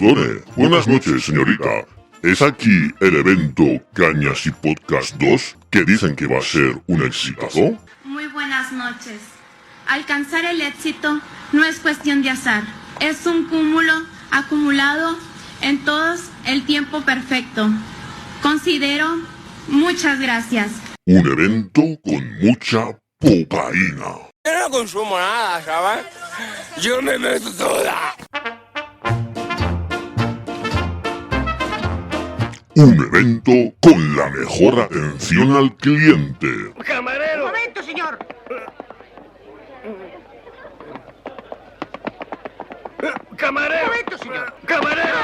Perdone, buenas noches, señorita. ¿Es aquí el evento Cañas y Podcast 2, que dicen que va a ser un exitazo? Muy buenas noches. Alcanzar el éxito no es cuestión de azar. Es un cúmulo acumulado en todos el tiempo perfecto. Considero, muchas gracias. Un evento con mucha cocaína. Yo no consumo nada, ¿sabes? Yo me meto toda. Un evento con la mejor atención al cliente. ¡Camarero! ¡Un momento, señor! ¡Camarero! ¡Un momento, señor! ¡Camarero!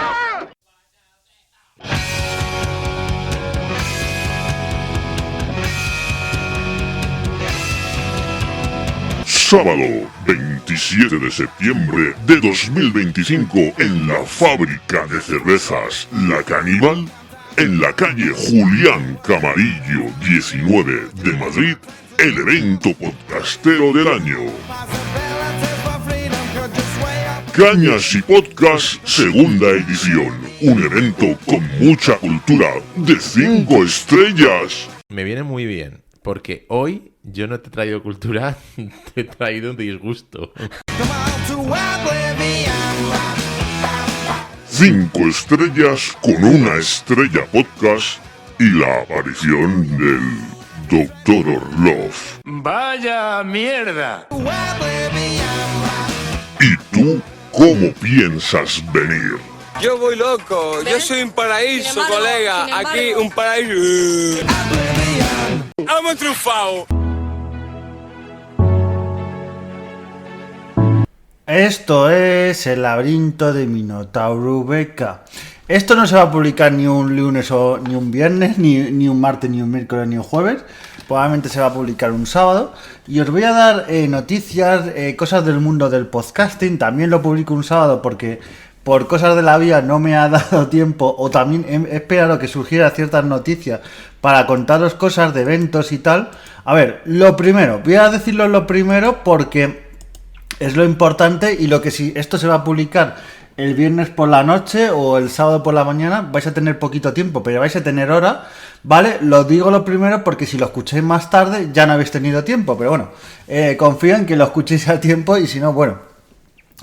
Sábado 27 de septiembre de 2025 en la fábrica de cervezas La Caníbal, en la calle Julián Camarillo 19 de Madrid, el evento podcastero del año. Cañas y Podcast, segunda edición. Un evento con mucha cultura de 5 estrellas. Me viene muy bien, porque hoy yo no te he traído cultura, te he traído un disgusto. 5 estrellas con una estrella podcast y la aparición del Dr. Orlov. ¡Vaya mierda! ¿Y tú cómo piensas venir? Yo voy loco, yo soy un paraíso, colega. Aquí un paraíso. ¡Hemos triunfado! Esto es el laberinto de Minotauro Beca. Esto no se va a publicar ni un lunes o ni un viernes, ni un martes, ni un miércoles, ni un jueves. Probablemente se va a publicar un sábado. Y os voy a dar noticias, cosas del mundo del podcasting. También lo publico un sábado porque por cosas de la vida no me ha dado tiempo. O también he esperado que surgieran ciertas noticias para contaros cosas de eventos y tal. A ver, lo primero, voy a decirlo lo primero porque es lo importante, y lo que si esto se va a publicar el viernes por la noche o el sábado por la mañana, vais a tener poquito tiempo, pero vais a tener hora, ¿vale? Lo digo lo primero porque si lo escucháis más tarde ya no habéis tenido tiempo, pero bueno, confío en que lo escuchéis a tiempo y si no, bueno.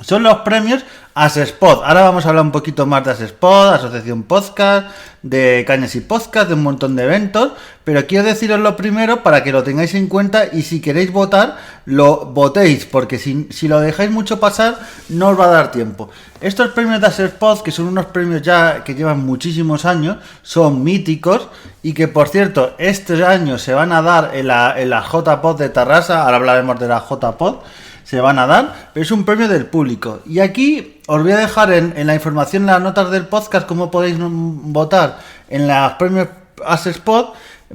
Son los premios Asespod. Ahora vamos a hablar un poquito más de Asespod, Asociación Podcast, de Cañas y Podcast, de un montón de eventos. Pero quiero deciros lo primero para que lo tengáis en cuenta y si queréis votar, lo votéis. Porque si lo dejáis mucho pasar, no os va a dar tiempo. Estos premios de Asespod, que son unos premios ya que llevan muchísimos años, son míticos. Y que por cierto, este año se van a dar en la JPod de Tarrasa. Ahora hablaremos de la JPod. Se van a dar, pero es un premio del público. Y aquí os voy a dejar en la información, en las notas del podcast, cómo podéis votar en los premios Asespod,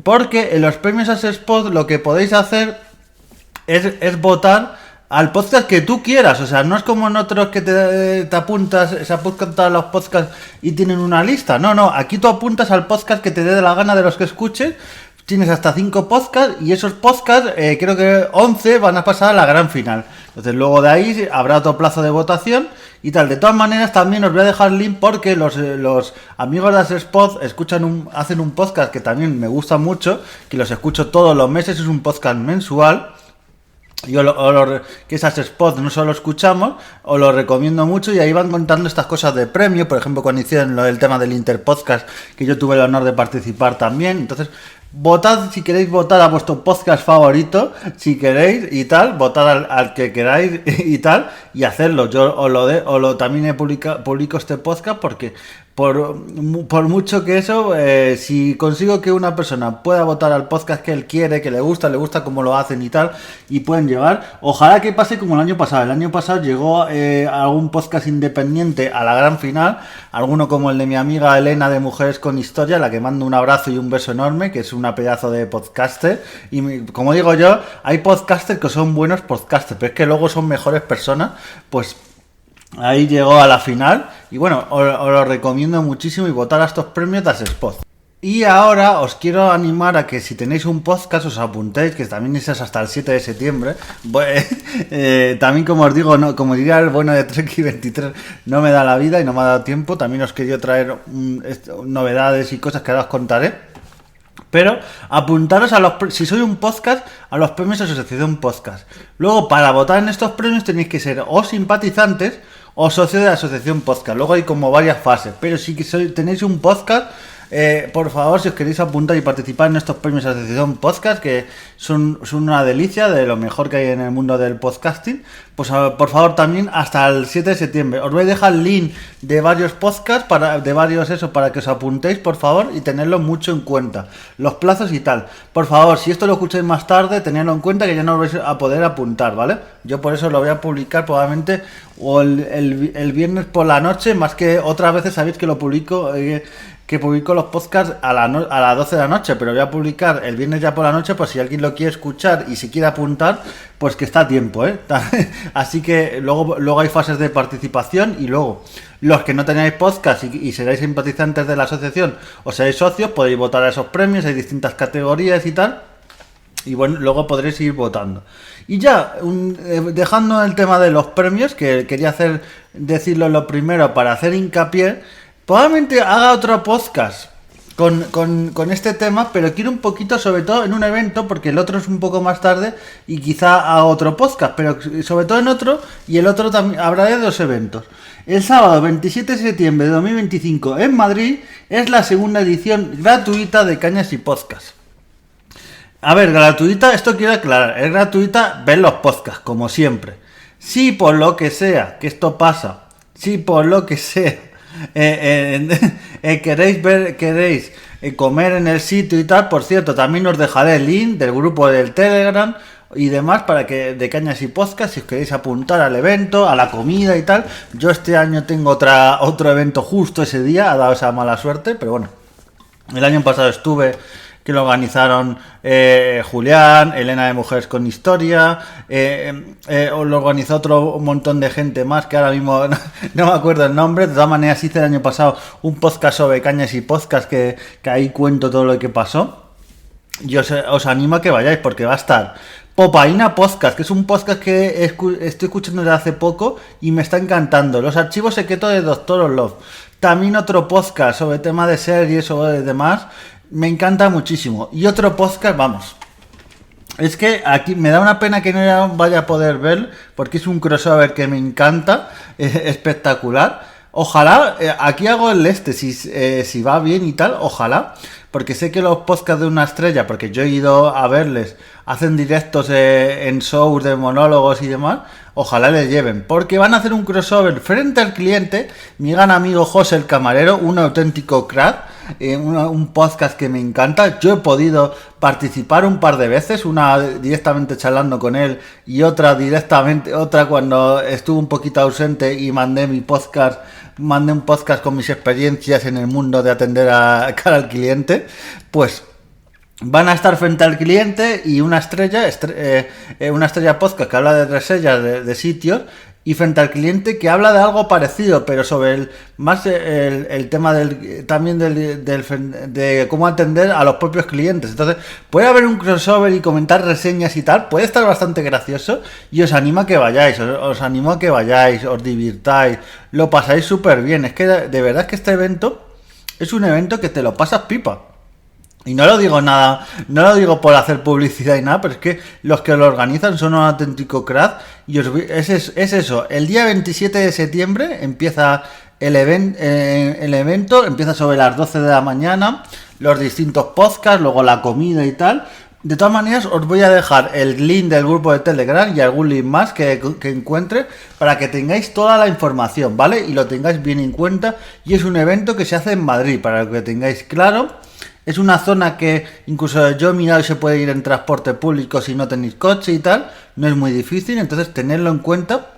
porque en los premios Asespod lo que podéis hacer es votar al podcast que tú quieras. O sea, no es como en otros que te apuntas, se apuntan a los podcasts y tienen una lista. No, aquí tú apuntas al podcast que te dé la gana de los que escuches. Tienes hasta 5 podcasts y esos podcasts, creo que 11 van a pasar a la gran final. Entonces luego de ahí habrá otro plazo de votación y tal. De todas maneras también os voy a dejar el link porque los amigos de Asespod hacen un podcast que también me gusta mucho, que los escucho todos los meses, es un podcast mensual. Que es Asespod, no solo escuchamos, os lo recomiendo mucho y ahí van contando estas cosas de premio, por ejemplo cuando hicieron el tema del Interpodcast, que yo tuve el honor de participar también. Entonces votad si queréis votar a vuestro podcast favorito, si queréis y tal, votad al que queráis y tal, y hacerlo. Yo también publico este podcast porque por mucho que eso, si consigo que una persona pueda votar al podcast que él quiere, que le gusta cómo lo hacen y tal, y pueden llevar, ojalá que pase como el año pasado. El año pasado llegó algún podcast independiente a la gran final, alguno como el de mi amiga Elena de Mujeres con Historia, a la que mando un abrazo y un beso enorme, que es una pedazo de podcaster, y como digo yo, hay podcasters que son buenos podcasters, pero es que luego son mejores personas, pues ahí llegó a la final y bueno, os lo recomiendo muchísimo y votar a estos premios de Asespod. Y ahora os quiero animar a que si tenéis un podcast os apuntéis, que también es hasta el 7 de septiembre. También, como os digo, no, como diría el bueno de Trek 23, no me da la vida y no me ha dado tiempo. También os quería traer novedades y cosas que ahora os contaré. Pero apuntaros si sois un podcast, a los premios de Asociación Podcast. Luego, para votar en estos premios tenéis que ser o simpatizantes o socios de la Asociación Podcast. Luego hay como varias fases, pero si tenéis un podcast, por favor, si os queréis apuntar y participar en estos premios de Asociación Podcast, que son una delicia, de lo mejor que hay en el mundo del podcasting, pues por favor también hasta el 7 de septiembre. Os voy a dejar el link de varios podcasts, para que os apuntéis, por favor, y tenerlo mucho en cuenta. Los plazos y tal. Por favor, si esto lo escucháis más tarde, tenedlo en cuenta que ya no os vais a poder apuntar, ¿vale? Yo por eso lo voy a publicar probablemente o el viernes por la noche, más que otras veces sabéis que lo publico... que publico los podcasts a las 12 de la noche, pero voy a publicar el viernes ya por la noche, pues si alguien lo quiere escuchar y se quiere apuntar, pues que está a tiempo, ¿eh? Así que luego hay fases de participación y luego los que no tenéis podcast y seréis simpatizantes de la asociación o seréis socios, podéis votar a esos premios, hay distintas categorías y tal, y bueno, luego podréis ir votando. Y ya, dejando el tema de los premios, que quería decirlo lo primero para hacer hincapié. Probablemente haga otro podcast con este tema, pero quiero un poquito, sobre todo en un evento, porque el otro es un poco más tarde y quizá haga otro podcast, pero sobre todo en otro, y el otro también habrá de 2 eventos. El sábado 27 de septiembre de 2025 en Madrid es la segunda edición gratuita de Cañas y Podcast. A ver, gratuita, esto quiero aclarar, es gratuita ver los podcasts, como siempre. Si por lo que sea, que esto pasa, si por lo que sea, queréis comer en el sitio y tal, por cierto, también os dejaré el link del grupo del Telegram y demás para que de Cañas y Podcast, si os queréis apuntar al evento, a la comida y tal. Yo este año tengo otro evento justo ese día, ha dado esa mala suerte, pero bueno, el año pasado estuve, que lo organizaron Julián, Elena de Mujeres con Historia, lo organizó otro montón de gente más que ahora mismo no me acuerdo el nombre. De todas maneras hice el año pasado un podcast sobre Cañas y Podcast que ahí cuento todo lo que pasó. Y os animo a que vayáis porque va a estar Popaína Podcast, que es un podcast que estoy escuchando desde hace poco y me está encantando. Los archivos secretos de Dr. Love. También otro podcast sobre tema de series o de demás. Me encanta muchísimo. Y otro podcast, vamos. Es que aquí me da una pena que no vaya a poder ver, porque es un crossover que me encanta, espectacular. Ojalá, aquí hago el si va bien y tal, ojalá, porque sé que los podcasts de Una Estrella, porque yo he ido a verles, hacen directos en shows de monólogos y demás, ojalá les lleven, porque van a hacer un crossover frente al cliente, mi gran amigo José el Camarero, un auténtico crack, un podcast que me encanta. Yo he podido participar un par de veces, una directamente charlando con él y otra cuando estuve un poquito ausente y mandé un podcast con mis experiencias en el mundo de atender cara al cliente. Pues van a estar frente al cliente y una estrella podcast que habla de reseñas de sitios, y frente al cliente que habla de algo parecido, pero sobre el tema de cómo atender a los propios clientes. Entonces puede haber un crossover y comentar reseñas y tal, puede estar bastante gracioso y os animo a que vayáis, os divirtáis, lo pasáis súper bien. Es que de verdad que este evento es un evento que te lo pasas pipa. Y no lo digo por hacer publicidad y nada, pero es que los que lo organizan son un auténtico crack. Y es eso, el día 27 de septiembre empieza el evento, empieza sobre las 12 de la mañana, los distintos podcasts, luego la comida y tal. De todas maneras, os voy a dejar el link del grupo de Telegram y algún link más que encuentre para que tengáis toda la información, ¿vale? Y lo tengáis bien en cuenta. Y es un evento que se hace en Madrid, para que tengáis claro. Es una zona que incluso yo he mirado y se puede ir en transporte público si no tenéis coche y tal. No es muy difícil, entonces tenedlo en cuenta.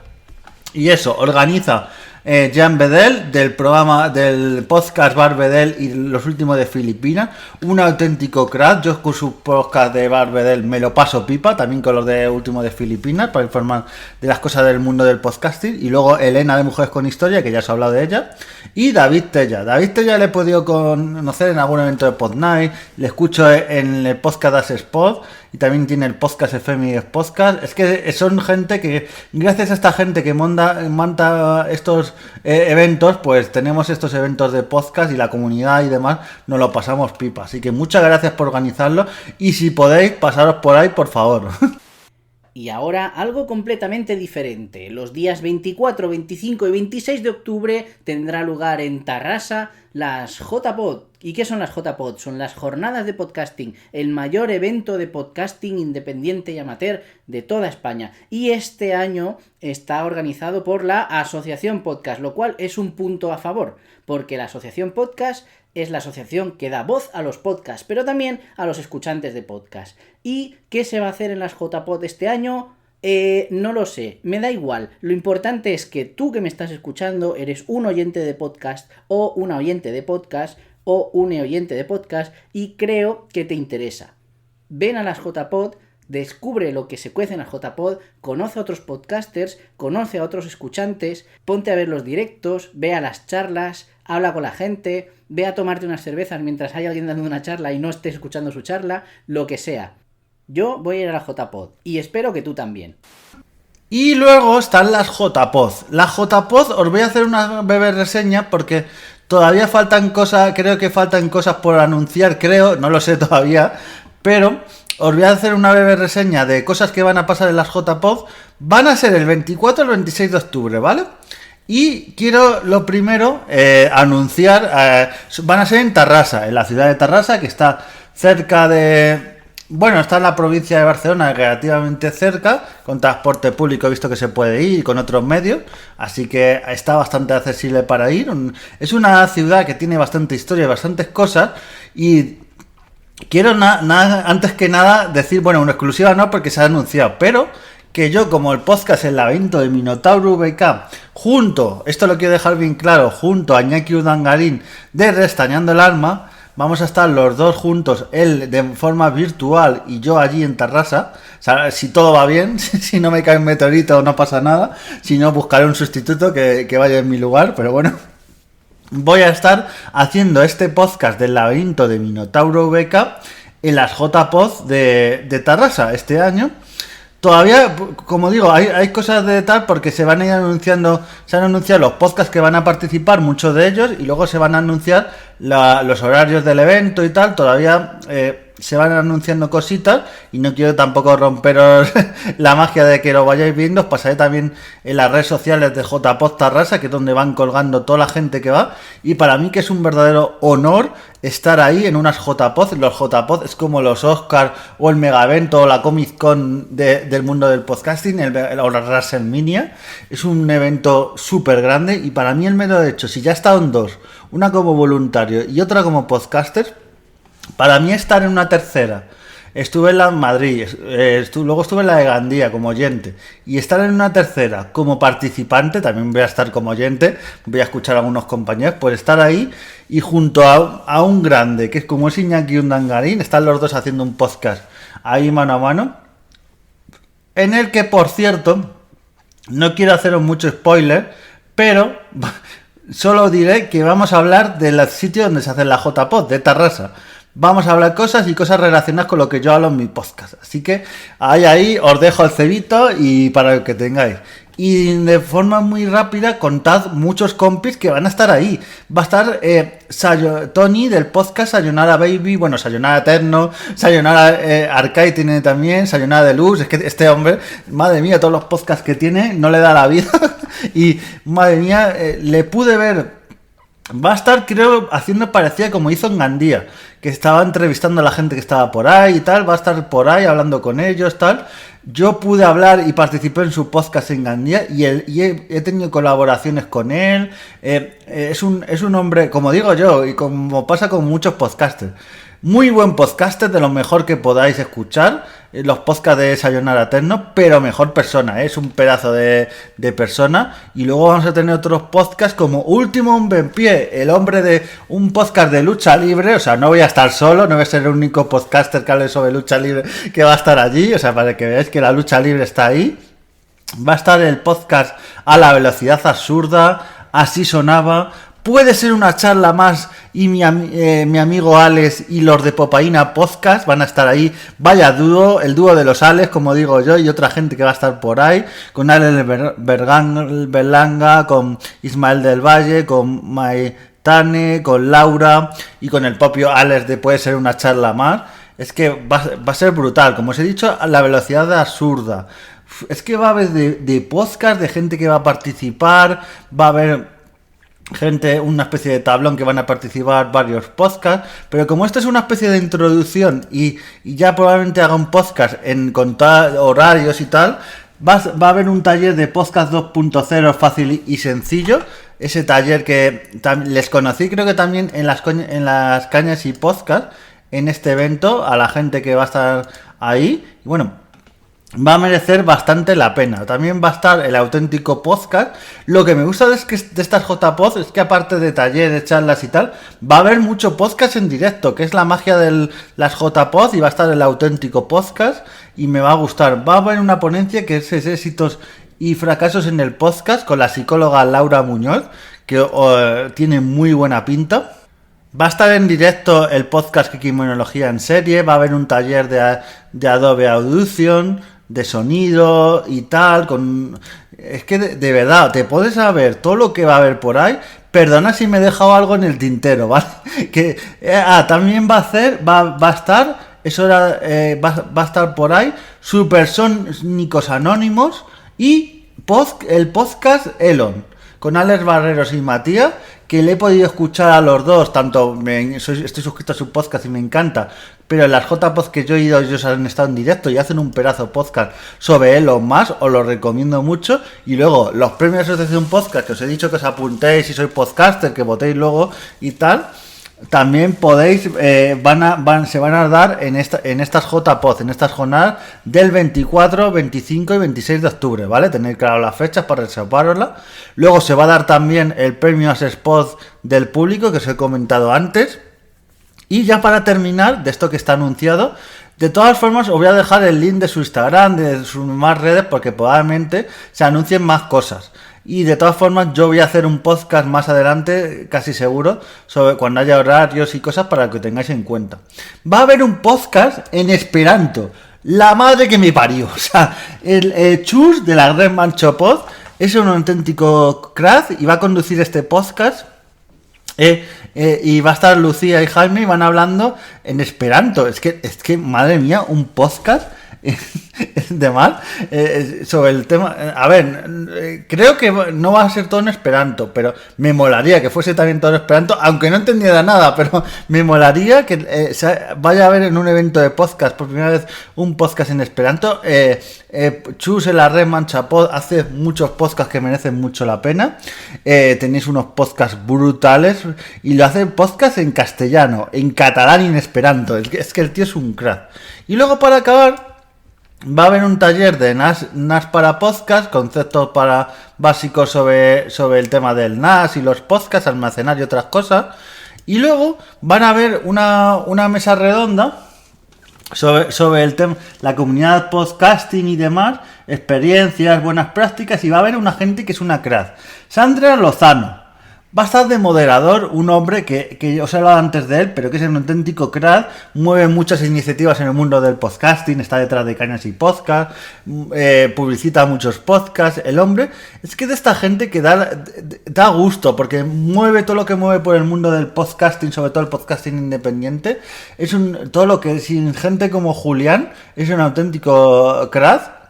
Y eso, organiza Jan Bedel, del programa del podcast Bar Bedel y los últimos de Filipinas, un auténtico crack. Yo con su podcast de Bar Bedel me lo paso pipa, también con los de últimos de Filipinas, para informar de las cosas del mundo del podcasting. Y luego Elena de Mujeres con Historia, que ya os he hablado de ella, y David Tella le he podido conocer en algún evento de Podnight, le escucho en el podcast As Spot, y también tiene el podcast FM Podcast. Es que son gente que, gracias a esta gente que monta estos eventos, pues tenemos estos eventos de podcast y la comunidad y demás nos lo pasamos pipa. Así que muchas gracias por organizarlo, y si podéis pasaros por ahí, por favor. Y ahora algo completamente diferente. Los días 24, 25 y 26 de octubre tendrá lugar en Tarrasa las JPod. ¿Y qué son las JPod? Son las jornadas de podcasting, el mayor evento de podcasting independiente y amateur de toda España. Y este año está organizado por la Asociación Podcast, lo cual es un punto a favor, porque la Asociación Podcast es la asociación que da voz a los podcasts, pero también a los escuchantes de podcast. ¿Y qué se va a hacer en las JPod este año? No lo sé, me da igual. Lo importante es que tú que me estás escuchando eres un oyente de podcast o una oyente de podcast o un oyente de podcast y creo que te interesa. Ven a las JPod, descubre lo que se cuece en las JPod, conoce a otros podcasters, conoce a otros escuchantes, ponte a ver los directos, ve a las charlas, habla con la gente, ve a tomarte unas cervezas mientras hay alguien dando una charla y no estés escuchando su charla, lo que sea. Yo voy a ir a la JPod y espero que tú también. Y luego están las JPod. Las JPod os voy a hacer una breve reseña porque todavía faltan cosas, creo que faltan cosas por anunciar, no lo sé todavía, pero os voy a hacer una breve reseña de cosas que van a pasar en las JPod. Van a ser el 24 y el 26 de octubre, ¿vale? Y quiero lo primero anunciar, van a ser en Tarrasa, en la ciudad de Tarrasa, que está cerca de... Bueno, está en la provincia de Barcelona, relativamente cerca, con transporte público he visto que se puede ir y con otros medios, así que está bastante accesible para ir. Es una ciudad que tiene bastante historia y bastantes cosas, y quiero antes que nada decir, bueno, una exclusiva no porque se ha anunciado, pero que yo, como el podcast El Laberinto de Minotauro VK, esto lo quiero dejar bien claro, junto a Iñaki Urdangarín de Restañando el Alma, vamos a estar los dos juntos, él de forma virtual y yo allí en Tarrasa. O sea, si todo va bien, si no me cae un meteorito no pasa nada, si no buscaré un sustituto que vaya en mi lugar, pero bueno. Voy a estar haciendo este podcast del Laberinto de Minotauro VK en las JPod de Tarrasa este año. Todavía, como digo, hay cosas de tal porque se van a ir anunciando, se han anunciado los podcasts que van a participar, muchos de ellos, y luego se van a anunciar los horarios del evento y tal. Todavía se van anunciando cositas y no quiero tampoco romperos la magia de que lo vayáis viendo. Os pasaré también en las redes sociales de JPod Tarrasa, que es donde van colgando toda la gente que va, y para mí que es un verdadero honor estar ahí en unas JPod. Los JPod es como los Oscars o el Megavento o la Comic Con del mundo del podcasting, o la WrestleMania. Es un evento súper grande y para mí el mero hecho, si ya he estado en dos, una como voluntario y otra como podcaster, para mí estar en una tercera, estuve en la en Madrid, luego estuve en la de Gandía como oyente, y estar en una tercera como participante, también voy a estar como oyente, voy a escuchar a algunos compañeros, pues estar ahí y junto a un grande, que es como es Iñaki Urdangarín, están los dos haciendo un podcast ahí mano a mano, en el que, por cierto, no quiero haceros mucho spoiler, pero solo diré que vamos a hablar del sitio donde se hace la JPod, de Tarrasa. Vamos a hablar cosas relacionadas con lo que yo hablo en mi podcast. Así que ahí os dejo el cebito y para que tengáis. Y de forma muy rápida, contad muchos compis que van a estar ahí. Va a estar Tony del podcast Sayonara Baby, bueno, Sayonara Eterno, Sayonara Arcade tiene también, Sayonara Deluxe. Es que este hombre, madre mía, todos los podcasts que tiene, no le da la vida. Y madre mía, le pude ver. Va a estar, creo, haciendo parecida como hizo en Gandía, que estaba entrevistando a la gente que estaba por ahí y tal. Va a estar por ahí hablando con ellos, tal. Yo pude hablar y participé en su podcast en Gandía y he tenido colaboraciones con él. Es un hombre, como digo yo, y como pasa con muchos podcasters, Muy buen podcaster, de lo mejor que podáis escuchar. Los podcasts de Sayonara Eterno, pero mejor persona, es un pedazo de persona. Y luego vamos a tener otros podcasts como Último Hombre en Pie, el hombre de un podcast de lucha libre. O sea, no voy a estar solo, no voy a ser el único podcaster que hable sobre lucha libre que va a estar allí. O sea, para que veáis que la lucha libre está ahí. Va a estar el podcast A la Velocidad Absurda, Así Sonaba. Puede ser una charla más y mi amigo Alex y los de Popaína Podcast van a estar ahí. Vaya dúo, el dúo de los Alex, como digo yo, y otra gente que va a estar por ahí. Con Alex Berlanga, con Ismael del Valle, con Maitane, con Laura y con el propio Alex de Puede ser una charla más. Es que va a ser brutal. Como os he dicho, a la velocidad absurda. Es que va a haber de podcast, de gente que va a participar, va a haber gente, una especie de tablón que van a participar varios podcasts, pero como esto es una especie de introducción y ya probablemente haga un podcast con horarios y tal, va a haber un taller de podcast 2.0 fácil y sencillo. Ese taller que les conocí, creo que también en las cañas y podcast, en este evento, a la gente que va a estar ahí. Y bueno, va a merecer bastante la pena. También va a estar el auténtico podcast. Lo que me gusta de estas JPod es que aparte de talleres, charlas y tal, va a haber mucho podcast en directo, que es la magia de las JPod, y va a estar el auténtico podcast y me va a gustar. Va a haber una ponencia que es éxitos y fracasos en el podcast con la psicóloga Laura Muñoz, que tiene muy buena pinta. Va a estar en directo el podcast Kikimonología en serie. Va a haber un taller de Adobe Audition, de sonido y tal, es que de verdad te puedes saber todo lo que va a haber por ahí. Perdona si me he dejado algo en el tintero, ¿vale? Que también va a estar, eso era, va a estar por ahí Supersónicos Anónimos y el podcast Elon con Alex Barreros y Matías, que le he podido escuchar a los dos, tanto estoy suscrito a su podcast y me encanta, pero en las JPod que yo he ido, ellos han estado en directo y hacen un pedazo podcast sobre Elon Musk, os lo recomiendo mucho. Y luego los premios de Asociación Podcast, que os he dicho que os apuntéis si sois podcaster, que votéis luego y tal, también podéis, se van a dar en estas JPod, en estas jornadas del 24, 25 y 26 de octubre, ¿vale? Tenéis claro las fechas para reservarosla. Luego se va a dar también el premio Asespod del público, que os he comentado antes. Y ya para terminar, de esto que está anunciado, de todas formas os voy a dejar el link de su Instagram, de sus más redes, porque probablemente se anuncien más cosas. Y de todas formas yo voy a hacer un podcast más adelante, casi seguro, sobre cuando haya horarios y cosas para que tengáis en cuenta. Va a haber un podcast en esperanto. La madre que me parió. O sea, el Chus de la Red Manchopod es un auténtico crack y va a conducir este podcast. Y va a estar Lucía y Jaime y van hablando en esperanto. Es que madre mía, un podcast de mal sobre el tema. A ver, creo que no va a ser todo en esperanto, pero me molaría que fuese también todo en esperanto, aunque no entendiera nada, pero me molaría que vaya a haber en un evento de podcast por primera vez un podcast en esperanto. Chus en la Red Manchapod hace muchos podcasts que merecen mucho la pena. Tenéis unos podcasts brutales y lo hace podcast en castellano, en catalán y en esperanto. Es que el tío es un crack. Y luego, para acabar, va a haber un taller de NAS para podcast, conceptos básicos sobre el tema del NAS y los podcasts, almacenar y otras cosas. Y luego van a haber una mesa redonda sobre el tema, la comunidad podcasting y demás, experiencias, buenas prácticas, y va a haber una gente que es una crack. Sandra Lozano. Va a estar de moderador un hombre que os he hablado antes de él, pero que es un auténtico crack, mueve muchas iniciativas en el mundo del podcasting, está detrás de Cañas y Podcast, publicita muchos podcasts. El hombre es que de esta gente que da gusto, porque mueve todo lo que mueve por el mundo del podcasting, sobre todo el podcasting independiente. Todo lo que sin gente como Julián es un auténtico crack.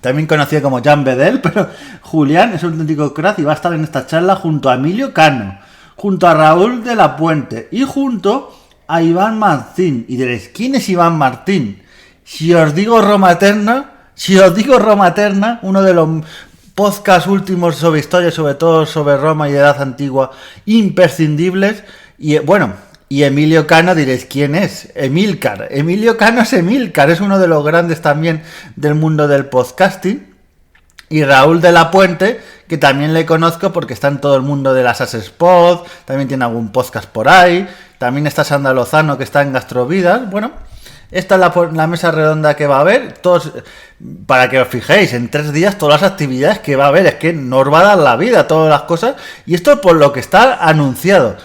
También conocido como Jan Bedel, pero Julián es un auténtico crack y va a estar en esta charla junto a Emilio Cano, junto a Raúl de la Puente y junto a Iván Martín. Y diréis, ¿quién es Iván Martín? Si os digo Roma Eterna, uno de los podcasts últimos sobre historia, sobre todo sobre Roma y Edad Antigua, imprescindibles. Y bueno, Y Emilio Cano diréis, ¿quién es? Emilcar. Emilio Cano es Emilcar, es uno de los grandes también del mundo del podcasting. Y Raúl de la Puente, que también le conozco porque está en todo el mundo de las Asespod, también tiene algún podcast por ahí. También está Sandra Lozano, que está en Gastrovidas. Bueno, esta es la mesa redonda que va a haber. Todos, para que os fijéis, en 3 días todas las actividades que va a haber. Es que no os va a dar la vida, todas las cosas. Y esto es por lo que está anunciado.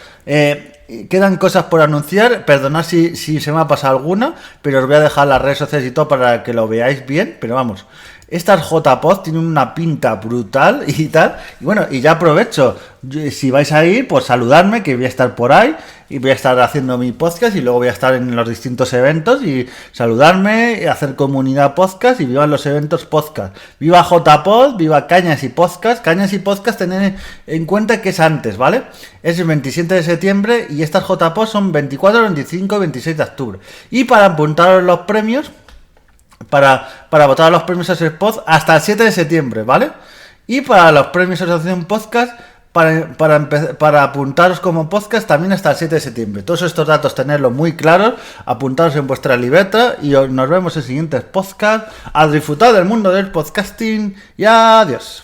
Quedan cosas por anunciar, perdonad si se me ha pasado alguna, pero os voy a dejar las redes sociales y todo para que lo veáis bien, pero vamos, estas JPod tienen una pinta brutal y tal, y bueno, y ya aprovecho, si vais a ir, pues saludadme, que voy a estar por ahí, y voy a estar haciendo mi podcast, y luego voy a estar en los distintos eventos, y saludarme, hacer comunidad podcast, y vivan los eventos podcast. Viva JPod, viva Cañas y Podcast. Cañas y Podcast, tened en cuenta que es antes, ¿vale? Es el 27 de septiembre, y estas JPod son 24, 25 y 26 de octubre. Y para apuntaros los premios, para votar a los premios Asespod hasta el 7 de septiembre, ¿vale? Y para los premios Asociación Podcast, para apuntaros como podcast también hasta el 7 de septiembre. Todos estos datos tenerlos muy claros, apuntaros en vuestra libreta y nos vemos en siguientes podcasts. A disfrutar del mundo del podcasting y adiós.